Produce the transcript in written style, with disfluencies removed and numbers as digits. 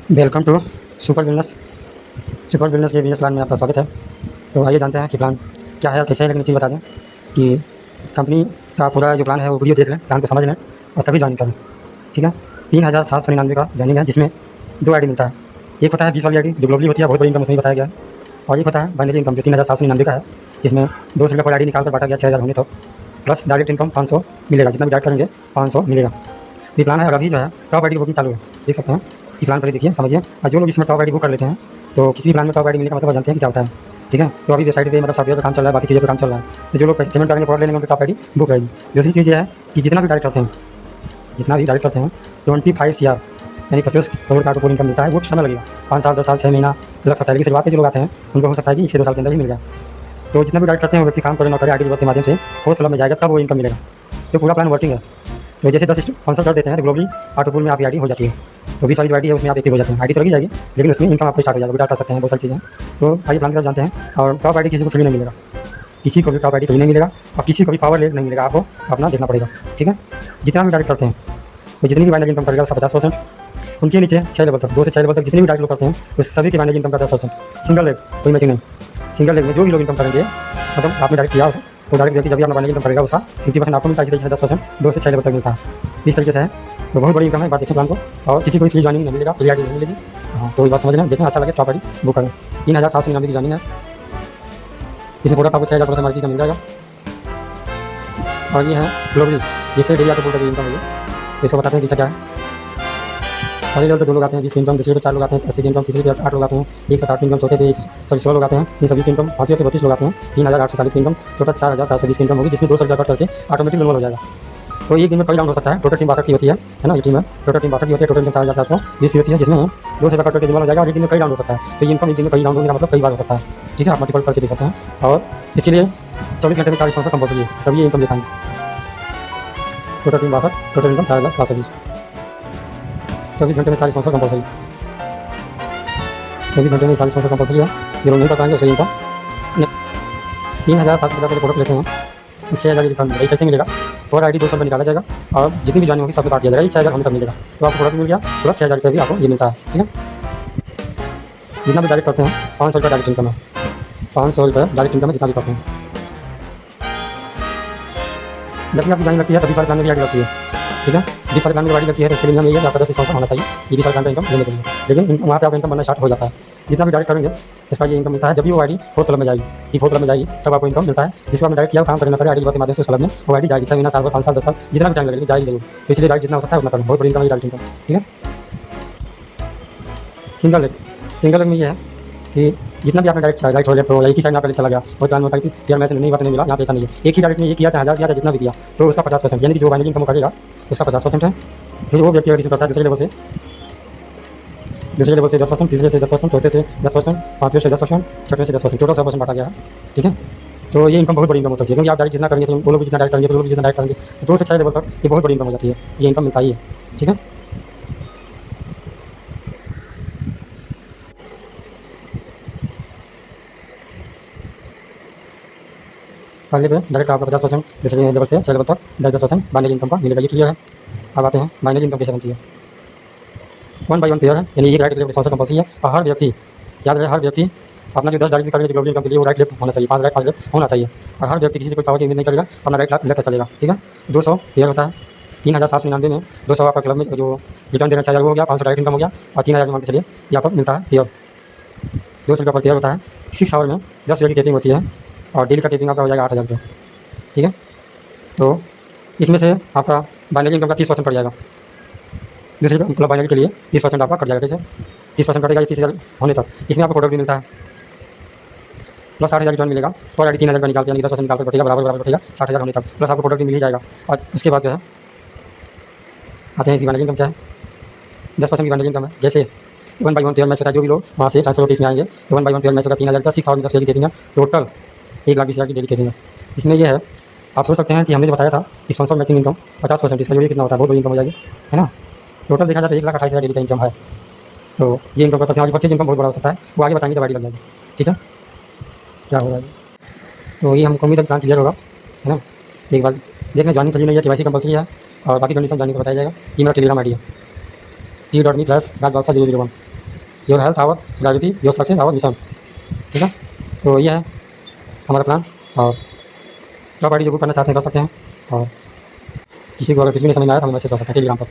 Welcome to super business. Super business के business plan में आपका स्वागत है। तो आइए जानते हैं कि प्लान क्या है और कैसे है, लेकिन एक चीज़ बता दें कि कंपनी का पूरा जो प्लान है वो वीडियो देख लें, प्लान को समझ लें और तभी ज्वाइन करें। ठीक है। 3799 का ज्वाइनिंग है, जिसमें 2 आईडी मिलता है। एक होता है 20 वाली आईडी जो ग्लोबली होती है, बहुत बड़ी इनकम उसमें बताया गया है। और एक होता है बाइनरी इनकम जो 3799 का है, जिसमें 2 सिलेक्ट पर आईडी निकाल कर बांटा गया 6000 होंगे तो प्लस डायरेक्ट इनकम 500 मिलेगा। जितना भी डायरेक्ट करेंगे 500 मिलेगा। तो ये प्लान है। और अभी जो है टॉप आईडी की बुकिंग चालू है, देख सकते हैं। ये प्लान पर देखिए, समझिए। और जो लोग इसमें टॉप आईडी बुक कर लेते हैं तो किसी भी प्लान में टॉप आईडी मिलने का मतलब जानते हैं कि क्या होता है। ठीक है। तो अभी वेबसाइट पे मतलब सॉफ्टवेयर पे काम चल रहा है, बाकी चीज़ों पे काम चल रहा है। तो जो लोग पेमेंट करेंगे प्रोडक्ट लेने उनकी टॉप आईडी बुक रहेगी। दूसरी चीज़ ये है कि जितना भी डायरेक्ट करते हैं 25 CR यानी 50 करोड़ का आपको इनकम मिलता है। वो समय लगेगा, 5 साल 10 साल 6 महीना लग सकता है। लेकिन शुरुआत के जो लोग आते हैं उनको हो सकता है कि 1 से 2 साल के अंदर ही मिल जाए। तो जितना भी डायरेक्ट करते हैं वो व्यक्ति काम करें ना करे, आईडी के माध्यम से फोर्थ फ्लोर में जाएगा तब वो इनकम मिलेगा। तो पूरा प्लान वर्किंग है। तो जैसे 10 स्पॉन्सर कर देते हैं तो ग्लोबली ऑटो पूल में आपकी आईडी हो जाती है। तो 20 वाली जो आईडी है उसमें आप एक्टिव हो जाते हैं। आईडी तो लगी जाएगी लेकिन उसमें इनकम आपको स्टार्ट हो जाएगा, विड्रॉ कर सकते हैं, बहुत सारी चीज़ें। तो आइए प्लान की तरफ जानते हैं। और टॉप आईडी किसी को फ्री नहीं मिलेगा, किसी को भी टॉप आईडी फ्री नहीं मिलेगा और किसी को भी पावर ले नहीं मिलेगा। आपको अपना देखना पड़ेगा। ठीक है। जितना भी डायरेक्ट करते हैं तो जितनी भी बाइनरी इनकम करेगा उसका 50%। उनके नीचे 6 लेवल तक, 2 से 6 लेवल तक जितने भी डायरेक्ट लोग करते हैं उस सभी की बाइनरी इनकम का 10%। सिंगल लेग कोई मैचिंग नहीं। सिंगल लेग में जो भी लोग इनकम करेंगे, मतलब आपने डायरेक्ट किया तो डायरेक्ट व्यक्ति जब भी अपना बाइनरी इनकम करेगा उसका 50% आपको मिलता है, इसी तरीके से 10% 2 से 6 लेवल तक मिलता है। इस तरीके से है। तो बहुत बड़ी इनकम है। बात देखें प्लान को। और किसी को फ्री ज्वाइनिंग नहीं मिलेगा, फ्री आईडी नहीं मिलेगी। हाँ, तो ये बात समझ लें। देखें अच्छा लगे टॉप आईडी बुक करें। 3799 की ज्वाइनिंग है, जिसमें प्रोडक्ट आपको 6000 मार्केट का मिल जाएगा। और ये है ग्लोबली, जिससे डेली आपको पूरा इनकम है। इसको बताते हैं किसा क्या है। पहले लेवल पे 2 लोग आते हैं 20 की इनकम, दूसरे पे 4 लोग आते हैं 80 की इनकम, तीसरे पे 8 लोग आते हैं 160 की इनकम, चौथे पे 16 लोग आते हैं 320 की इनकम, पांचवें पे 32 लोग आते हैं 3840 की इनकम। टोटल 4420 की इनकम होगी, जिसमें 200 रुपया कट करके ऑटोमेटिक नॉर्मल हो जाएगा। तो एक दिन में कई राउंड हो सकता है। टोटल टीम 62 की होती है ना। ये टीम है टोटल टीम 62 की होती है। टोटल इनकम 4420 की होती है, जिसमें 2 से कट करके नॉर्मल हो जाएगा। और एक दिन में कई राउंड हो सकता है। तो ये इनकम एक दिन में कई राउंड होने का मतलब कई बार हो सकता है। ठीक है। आप मल्टीपल करके देख सकते हैं। और इसके लिए 24 घंटे में 40 स्पॉन्सर कंपल्सरी है, तभी ये इनकम दिखाएंगे। टोटल टीम 62, टोटल इनकम 4420, 24 घंटे में 40 स्पॉन्सर कंपल्सरी। 24 घंटे में 40 स्पॉन्सर कंपल्सरी है। जो लोग नहीं कर पाएंगे उससे इनकम 3750 वाले प्रोडक्ट लेते हैं 6000 की रिफंड मिलेगा। कैसे मिलेगा? तो आईडी 200 में निकाला जाएगा और जितनी भी ज्वाइनिंग होगी सब काट दिया जाएगा। ये 6000 हमें तब मिलेगा। तो आपको प्रोडक्ट मिल गया प्लस 6000 रुपये भी आपको ये मिलता है। ठीक है। जितना भी डायरेक्ट करते हैं 500 रुपये डायरेक्ट इनकम है। 500 रुपये डायरेक्ट इनकम है जितना भी करते हैं। जब भी आपकी ज्वाइनिंग लगती है तभी सारे प्लान में भी आईडी लगती है। ठीक है। 20 वाले प्लान में गाड़ी लगती है तो इसके लिए हम ये आपका 10 स्पॉन्सर होना चाहिए ये 20 वाले प्लान का इनकम लेने के लिए। लेकिन वहाँ पे आपका इनकम बनना स्टार्ट हो जाता है। जितना भी डायरेक्ट करेंगे इसका ये इनकम मिलता है। जब भी वो आईडी फोर्थ क्लब में जाएगी, ये फोर्थ क्लब में जाएगी तब आपको इनकम मिलता है। जिसको आपने डायरेक्ट किया काम करना पड़ेगा आईडी के माध्यम से उस क्लब में वो आईडी जाएगी। 6 महीना, साल भर, 5 साल, 10 साल, जितना भी टाइम लगेगा जाएगी जरूर। तो इसलिए डायरेक्ट जितना हो सकता है उतना करें। बहुत बड़ी इनकम है डायरेक्ट इनकम। ठीक है। सिंगल लेग में ये है कि जितना भी आपने डायरेक्ट हो लेफ्ट हो या एक ही साइड में आपका चला गया, बहुत प्लान होता है कि यार मैच नहीं बात नहीं मिला, यहाँ पे ऐसा नहीं है। एक ही डायरेक्ट में ये किया चाहे 1000 किया चाहे जितना भी किया तो उसका 50%, यानी कि जो बाइनरी इनकम करेगा उसका 50% है। फिर वो व्यक्ति अगर रिसीव करता है दूसरे लेवल से 10%, तीसरे से 10%, चौथे से 10%, पाँचवें से 10%, छठवें से 10%, टोटल 100% बांटा गया है। ठीक है। तो ये इनकम बहुत बड़ी इनकम हो सकती है, क्योंकि आप डायरेक्ट जितना करेंगे तो वो लोग भी जितना डायरेक्ट करेंगे तो लोग भी जितना डायरेक्ट करेंगे तो 2 से 6 लेवल तक ये बहुत बड़ी इनकम हो जाती है। ये इनकम मिलता ही है। ठीक है। पहले पे डायरेक्ट आपका 50%, दूसरे लेवल से 6 लेवल तक 10% बाइनरी इनकम का मिलेगा। ये क्लियर है। अब आते हैं बाइनरी इनकम कैसे बनती है। 1 बाई 1 पेयर है, यानी ये डायरेक्ट लेवल स्पॉन्सर कंपल्सरी है। और हर व्यक्ति याद रहे, हर व्यक्ति अपना जो 10 डायरेक्ट करेंगे ग्लोबल इनकम के लिए वो राइट लेफ्ट होना चाहिए, 5 राइट 5 लेफ्ट होना चाहिए। और हर व्यक्ति किसी से कोई पावर की उम्मीद नहीं करेगा, अपना राइट लेफ्ट चलेगा। ठीक है। 200 पेयर होता है। 3799 में 200 आपका क्लब में जो रिटर्न देना 6000 हो गया, 500 डायरेक्ट इनकम हो गया और 3000 मान के चलिए ये आपको मिलता है पेयर। 200 रुपये पर पेयर होता है। 6 आवर में 10 पेयर की टेपिंग होती है और डेली का टेपिंग आपका हो जाएगा 8000 रुपये। ठीक है। तो इसमें से आपका बाइनरी इनकम का 30% कट जाएगा। दूसरी मतलब बाइनरी के लिए 30% आपका कट जाएगा। कैसे 30% कटेगा? ये 30,000 होने तक इसमें आपको प्रोडक्ट भी मिलता है प्लस 60,000 रिटर्न मिलेगा। तो आईडी 3000 का निकाल के यानी 10% निकाल कर कटेगा, बराबर कटेगा 60,000 होने तक प्लस आपको प्रोडक्ट भी मिल ही जाएगा। और उसके बाद जो है आते हैं इसी बाइनरी इनकम क्या है। 10% की बाइनरी इनकम है। जैसे 1 बाई 1 पेयर मैच होता है, जो भी लोग वहाँ से ट्रांसफर होकर इसमें आएंगे तो 1 बाई 1 पेयर मैच होगा 3000 का। 6 आवर में 10 पेयर की टेपिंग है, टोटल 1,20,000 की डेली टेपिंग है। इसमें यह है आप सोच सकते हैं कि हमने जो बताया था स्पॉन्सर मैचिंग इनकम 50%, इसका जोड़िए कितना होता है, बहुत बड़ी इनकम हो जाएगी, है ना। टोटल देखा जाए तो 1,28,000 डेली का इनकम है। तो ये इनकम कर सकते हैं। आगे परचेज इनकम बहुत बड़ा हो सकता है, वो आगे बताएंगे जब आईडी लग जाएगी। ठीक है। क्या होगा तो ये हमको उम्मीद है प्लान क्लियर होगा, है ना। एक बार देखना ज्वाइनिंग फ्री नहीं है, KYC कंपल्सरी है और बाकी कंडीशन ज्वाइनिंग को बताया जाएगा। ये मेरा टेलीग्राम आईडी है t.me/rajbadshah001। Your health our priority, your success our mission. ठीक है, तो ये है हमारा प्लान। और जॉब आईडी जो बुक करना चाहते हैं कर सकते हैं, और किसी को अगर कुछ भी नहीं समझ में आया तो हमें मैसेज कर सकते हैं टेलीग्राम पर।